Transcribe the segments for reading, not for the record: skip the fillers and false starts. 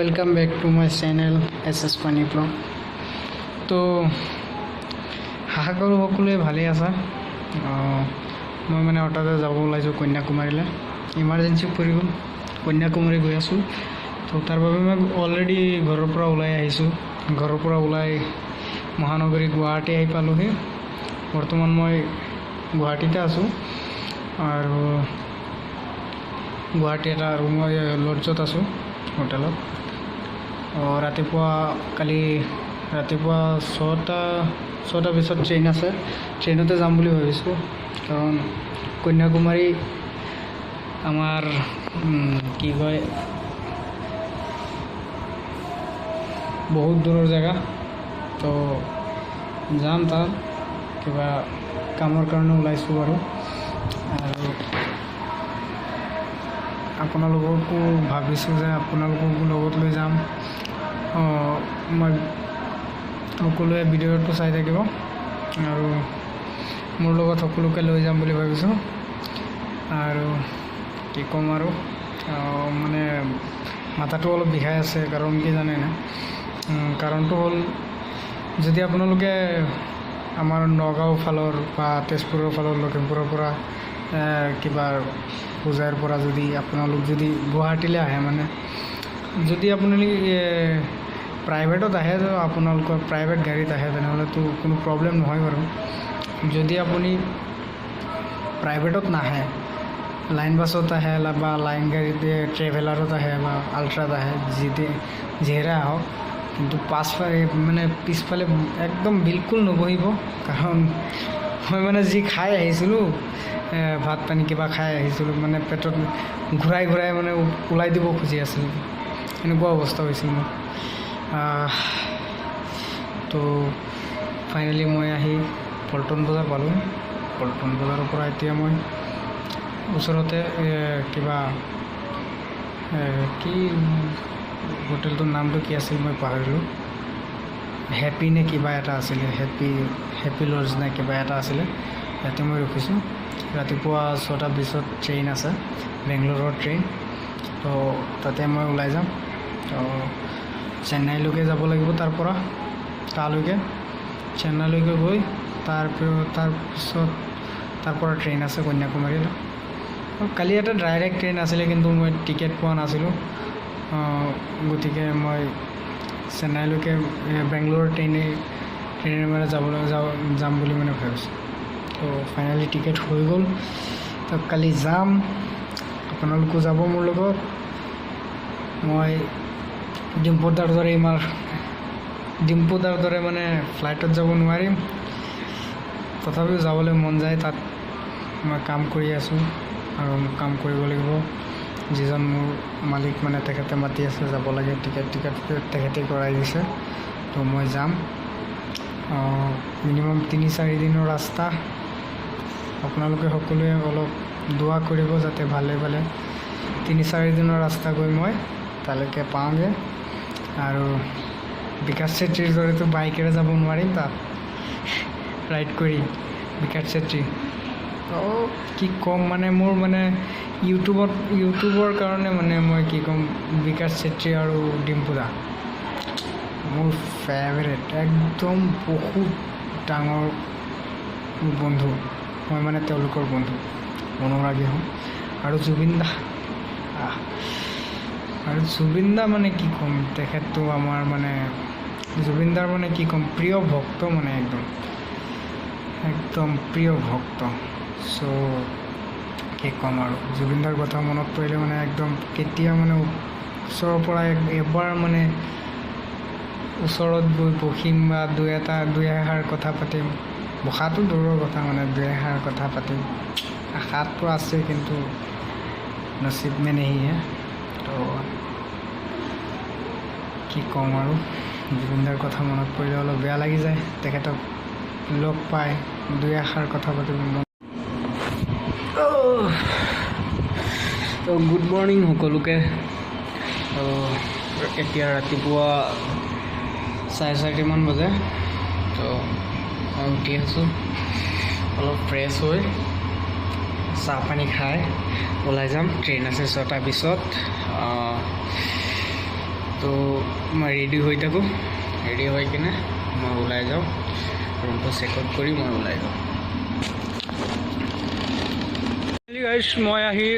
Welcome back to my channel SS Pani blog. तो आशा करूँ সকলোৱে ভালে আছা। মই মানে অটাতে যাব ওলাইছোঁ কন্যাকুমাৰীলৈ। ইমাৰ্জেঞ্চি পৰি গ'ল, কন্যাকুমাৰী গৈ আছোঁ। তো তাৰ বাবে মই অলৰেডি ঘৰৰ পৰা ওলাই আহিছোঁ। ঘৰৰ পৰা ওলাই মহানগৰী গুৱাহাটী আহি পালোহি। বৰ্তমান মই গুৱাহাটীতে আছোঁ আৰু গুৱাহাটী এটা ৰুমৰ লজত আছোঁ, হোটেলত। কালি ৰাতিপুৱা 6টা 20 ট্ৰেইন আছে, ট্ৰেইনতে যাম বুলি ভাবিছোঁ। কাৰণ কন্যাকুমাৰী আমাৰ কি কয় বহুত দূৰৰ জেগা। তো যাম, তাত কিবা কামৰ কাৰণে ওলাইছোঁ আৰু আপোনালোককো ভাবিছোঁ যে আপোনালোককো লগত লৈ যাম। মই সকলোৱে ভিডিঅ'টো চাই থাকিব আৰু মোৰ লগত সকলোকে লৈ যাম বুলি ভাবিছোঁ। আৰু কি ক'ম আৰু মানে মাথাটো অলপ বিষাই আছে। কাৰণ কি জানে না, কাৰণটো হ'ল যদি আপোনালোকে আমাৰ নগাঁও ফালৰ বা তেজপুৰৰ ফালৰ লখিমপুৰৰ পৰা কিবা পূজাৰ পৰা যদি আপোনালোক যদি গুৱাহাটীলৈ আহে, মানে যদি আপোনালোকে প্ৰাইভেটত আহে, আপোনালোকৰ প্ৰাইভেট গাড়ীত আহে, তেনেহ'লেতো কোনো প্ৰব্লেম নহয় বাৰু। যদি আপুনি প্ৰাইভেটত নাহে, লাইন বাছত আহে বা লাইন গাড়ীতে ট্ৰেভেলাৰত আহে বা আল্ট্ৰাত আহে, যিহেৰে আহক, কিন্তু পিছফালে একদম বিলকুল নবহিব। কাৰণ মই মানে যি খাই আহিছিলোঁ, ভাত পানী কিবা খাই আহিছিলোঁ, মানে পেটত ঘূৰাই মানে ওলাই দিব খুজি আছিলোঁ, এনেকুৱা অৱস্থা হৈছিল মোৰ। তো ফাইনেলি মই আহি পল্টন বজাৰ পালোঁ। পল্টন বজাৰৰ পৰা এতিয়া মই ওচৰতে কিবা কি হোটেলটোৰ নামটো কি আছিল মই পাহৰিলোঁ, হেপী নে কিবা এটা আছিলে, হেপী লজ নে কিবা এটা আছিলে, ইয়াতে মই ৰখিছোঁ। ৰাতিপুৱা 6টা 20 ট্ৰেইন আছে, বেংগলোৰৰ ট্ৰেইন। তো তাতে মই ওলাই যাম। তো চেন্নাইলৈকে যাব লাগিব, তাৰ চেন্নাইলৈকে গৈ তাৰপিছত তাৰ পৰা ট্ৰেইন আছে কন্যাকুমাৰীলৈ। কালি এটা ডাইৰেক্ট ট্ৰেইন আছিলে, কিন্তু মই টিকেট পোৱা নাছিলোঁ। গতিকে মই চেন্নাইলৈকে বেংগলোৰৰ ট্ৰেইনেৰে মানে যাম বুলি মানে ভাবিছোঁ। তো ফাইনেলি টিকেট হৈ গ'ল। তো কালি যাম, আপোনালোকো যাব মোৰ লগত। মই ডিম্পুদাৰ দৰে মানে ফ্লাইটত যাব নোৱাৰিম, তথাপিও যাবলৈ মন যায়। তাত মই কাম কৰি আছোঁ আৰু কাম কৰিব লাগিব। যিজন মোৰ মালিক মানে তেখেতে মাতি আছে, যাব লাগে, টিকেট তেখেতে কৰাই দিছে। তো মই যাম। মিনিমাম 3-4 দিনৰ ৰাস্তা। আপোনালোকে সকলোৱে অলপ দোৱা কৰিব যাতে ভালে 3-4 দিনৰ ৰাস্তা গৈ মই তালৈকে পাওঁগৈ। আৰু বিকাশ চেত্ৰীৰ দৰেতো বাইকেৰে যাব নোৱাৰিম তাত ৰাইড কৰি। বিকাশ চেত্ৰী কি ক'ম, মানে মোৰ মানে ইউটিউবৰ কাৰণে মানে মই কি ক'ম, বিকাশ চেত্ৰী আৰু ডিম্পুদা মোৰ ফেভাৰেট, একদম বহুত ডাঙৰ বন্ধু। মই মানে তেওঁলোকৰ বন্ধু, অনুৰাগী হওঁ। আৰু জুবিন দা মানে কি ক'ম, তেখেতটো আমাৰ মানে জুবিনদাৰ মানে কি ক'ম, প্ৰিয় ভক্ত, মানে একদম প্ৰিয় ভক্ত। চ' কি ক'ম আৰু, জুবিনদাৰ কথা মনত পৰিলে মানে একদম কেতিয়া মানে ওচৰৰ পৰা এবাৰ মানে ওচৰত গৈ বহিম বা দুই এষাৰ কথা পাতিম। বহাটো দূৰৰ কথা, মানে 2 এষাৰ কথা পাতিম। আশাটো আছে, কিন্তু নচিব মে নেহি হে। তো কি ক'ম আৰু, জুবিনদাৰ কথা মনত পৰিলে অলপ বেয়া লাগি যায়। তেখেতক লগ পাই 2 এষাৰ কথা পাতিব মন। তো গুড মৰ্ণিং সকলোকে। এতিয়া ৰাতিপুৱা 4:30 বাজে। তো মই উঠি আছোঁ, অলপ ফ্ৰেছ হৈ চাহ পানী খাই ওলাই যাম। ট্ৰেইন আছে 6টা 20। তো মই ৰেডি হৈ থাকোঁ, ৰেডি হৈ কিনে মই ওলাই যাওঁ, ৰুমটো চেক আউট কৰি মই ওলাই যাওঁ। গাইজ মই আহি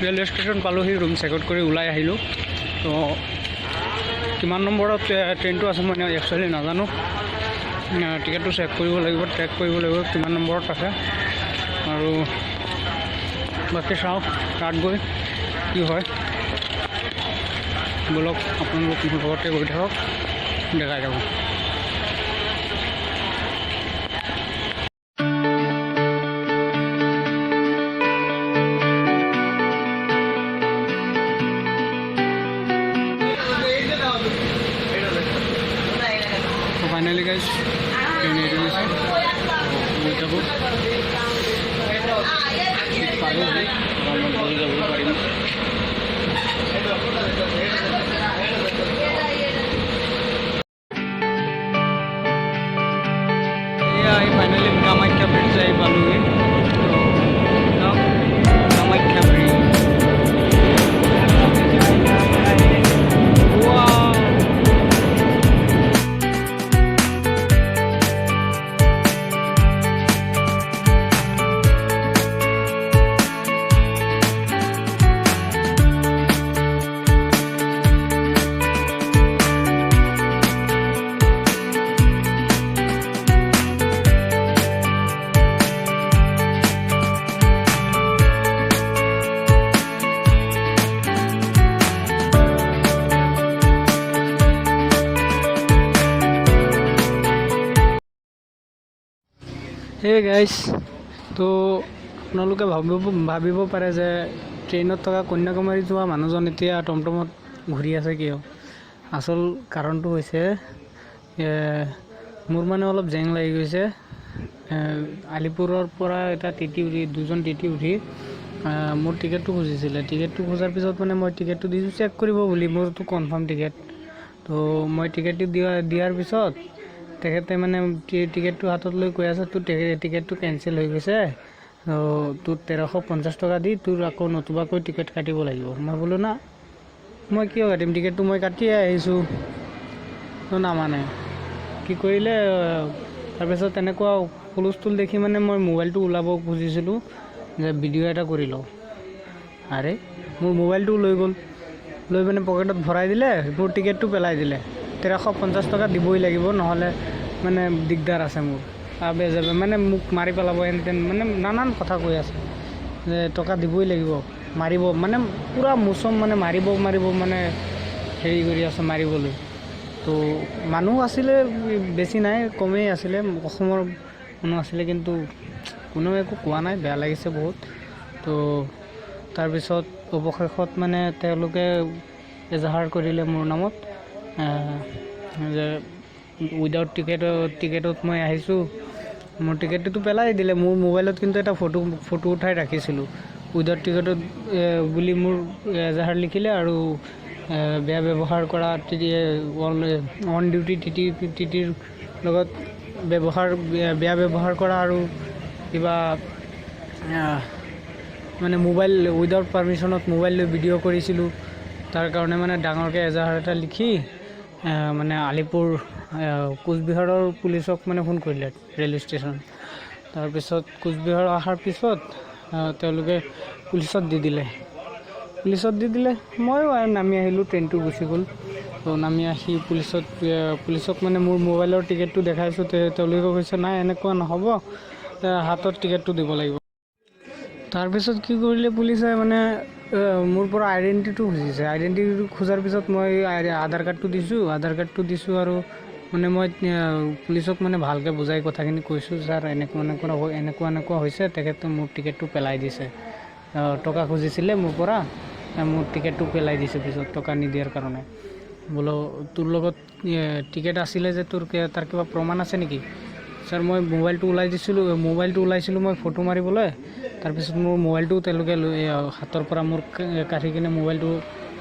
ৰেলৱে ষ্টেচন পালোঁহি, ৰুম চেক আউট কৰি ওলাই আহিলোঁ। তো কিমান নম্বৰত ট্ৰেইনটো আছে মই একচুৱেলি নাজানো, টিকেটটো চেক কৰিব লাগিব, ট্ৰেক কৰিব লাগিব কিমান নম্বৰত আছে। আৰু বাকী চাওঁ তাত গৈ কি হয়, বলক আপোনালোক মোৰ লগতে গৈ থাকক, দেখাই যাব। ফাইনেলি গাইজ ট্ৰেইন এৰি গৈছে, গৈ থাকোঁ, পাৰোঁ গৈ যাব পাৰিম। এয়া ফাইনেলি কামাখ্যা ব্ৰিজ যাই পালোঁহি। কামাখ্যা ব্ৰিজ হে গাইজ, তো আপোনালোকে ভাবিব পাৰে যে ট্ৰেইনত থকা কন্যাকুমাৰী যোৱা মানুহজন এতিয়া টমটমত ঘূৰি আছে কিয়। আচল কাৰণটো হৈছে মোৰ মানে অলপ জেং লাগি গৈছে। আলিপুৰৰ পৰা এটা দুজন টিটি উঠি মোৰ টিকেটটো খুজিছিলে। টিকেটটো খোজাৰ পিছত মানে মই টিকেটটো দিছোঁ চেক কৰিব বুলি, মোৰতো কনফাৰ্ম টিকেট। তো মই টিকেটটো দিয়াৰ পিছত তেখেতে মানে টিকেটটো হাতত লৈ কৈ আছে তোৰ টিকেটটো কেঞ্চেল হৈ গৈছে, তোৰ 1350 টকা দি তোৰ আকৌ নতুবাকৈ টিকেট কাটিব লাগিব। মই বোলো না, মই কিয় কাটিম, টিকেটটো মই কাটিয়ে আহিছোঁ। তো নামানে, কি কৰিলে তাৰপিছত তেনেকুৱা হুলস্থুল দেখি মানে মই মোবাইলটো ওলাব খুজিছিলোঁ যে ভিডিঅ' এটা কৰি লওঁ। আৰে মোৰ মোবাইলটো লৈ গ'ল, লৈ মানে পকেটত ভৰাই দিলে, মোৰ টিকেটটো পেলাই দিলে। 1350 টকা দিবই লাগিব, নহ'লে মানে দিগদাৰ আছে মোৰ, মানে মোক মাৰি পেলাব, এনতেন মানে নানান কথা কৈ আছে যে টকা দিবই লাগিব, মাৰিব মানে পূৰা মুচম মানে মাৰিব মানে হেৰি কৰি আছে মাৰিবলৈ। তো মানুহ আছিলে বেছি নাই, কমেই আছিলে, অসমৰ মানুহ আছিলে, কিন্তু কোনেও একো কোৱা নাই, বেয়া লাগিছে বহুত। তো তাৰপিছত অৱশেষত মানে তেওঁলোকে এজাহাৰ কৰিলে মোৰ নামত যে উইদাউট টিকেটত মই আহিছোঁ। মোৰ টিকেটটোতো পেলাই দিলে, মোৰ মোবাইলত কিন্তু এটা ফটো উঠাই ৰাখিছিলোঁ। উইদাউট টিকেটত বুলি মোৰ এজাহাৰ লিখিলে, আৰু বেয়া ব্যৱহাৰ কৰা অন ডিউটি টিটিৰ লগত বেয়া ব্যৱহাৰ কৰা, আৰু কিবা মানে মোবাইল উইদাউট পাৰমিশ্যনত মোবাইল লৈ ভিডিঅ' কৰিছিলোঁ, তাৰ কাৰণে মানে ডাঙৰকৈ এজাহাৰ এটা লিখি মানে আলিপুৰ কোচবিহাৰৰ পুলিচক মানে ফোন কৰিলে ৰেলৱে ষ্টেচন। তাৰপিছত কোচবিহাৰ অহাৰ পিছত তেওঁলোকে পুলিচত দি দিলে। ময়ো আৰু নামি আহিলোঁ, ট্ৰেইনটো গুচি গ'ল। তো নামি আহি পুলিচক মানে মোৰ মোবাইলৰ টিকেটটো দেখাইছোঁ, তেওঁলোকে কৈছে নাই এনেকুৱা নহ'ব, হাতত টিকেটটো দিব লাগিব। তাৰপিছত কি কৰিলে পুলিচে, মানে মোৰ পৰা আইডেণ্টিটিটো খুজিছে। আইডেণ্টিটিটো খোজাৰ পিছত মই আধাৰ কাৰ্ডটো দিছোঁ, আৰু মানে মই পুলিচক মানে ভালকৈ বুজাই কথাখিনি কৈছোঁ, ছাৰ এনেকুৱা হৈছে, তেখেতে মোৰ টিকেটটো পেলাই দিছে, টকা খুজিছিলে মোৰ পৰা, মোৰ টিকেটটো পেলাই দিছে পিছত টকা নিদিয়াৰ কাৰণে। বোলো তোৰ লগত টিকেট আছিলে যে তাৰ কিবা প্ৰমাণ আছে নেকি? ছাৰ মই মোবাইলটো ওলাইছিলোঁ মই ফটো মাৰিবলৈ, তাৰপিছত মোৰ মোবাইলটো তেওঁলোকে হাতৰ পৰা মোৰ কাঢ়ি কিনে মোবাইলটো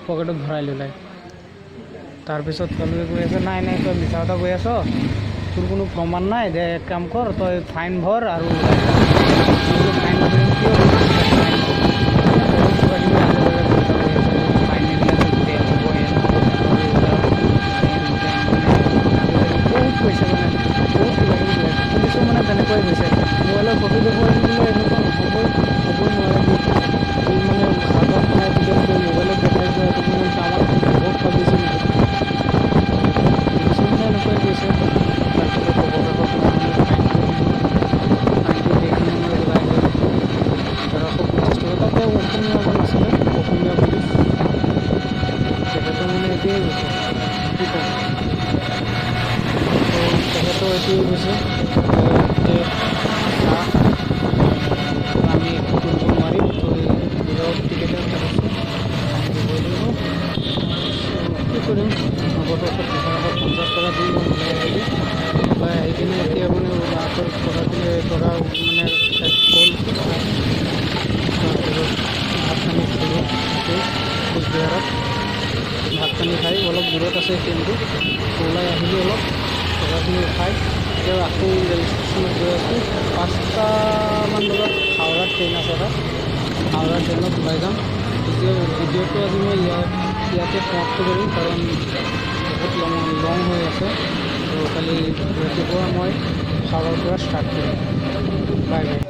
পকেটত ভৰাই ল'লে। তাৰপিছত তেওঁলোকে কৈ আছে নাই তই মিছা কথা কৈ আছ, তোৰ কোনো প্ৰমাণ নাই, যে এক কাম কৰ তই ফাইন ভৰ, আৰু ফাইন হৈ গৈছে আমি একো কৰিব নোৱাৰিম। তো বিলৰ টিকেটে কাটিছোঁ, দিবই লাগিব। কি কৰিম, আগতে 50 টকা দি মই ওলাই আহিলোঁ। ওলাই আহি কিনে এতিয়া মানে পৰা মানে শেষ হ'ল। তাৰপিছত ভাত পানী খালোঁ কোচবিহাৰত। ভাত পানী খাই অলপ দূৰত আছে ট্ৰেইনটো, ওলাই আহিলোঁ অলপ টকাখিনি খাই। এতিয়া আকৌ ৰেল ষ্টেচনত গৈ আছোঁ। 5টামান বজাত হাওৰা ট্ৰেইন আছে তাত, হাওৰা ট্ৰেইনত ওলাই যাম। ভিডিঅ'টো আজি মই ইয়াতে সমাপ্ত কৰিম, কাৰণ বহুত লং হৈ আছে। তো কালি ৰাতিপুৱা মই হাওৰাৰ পৰা ষ্টাৰ্ট কৰিম। Bye bye.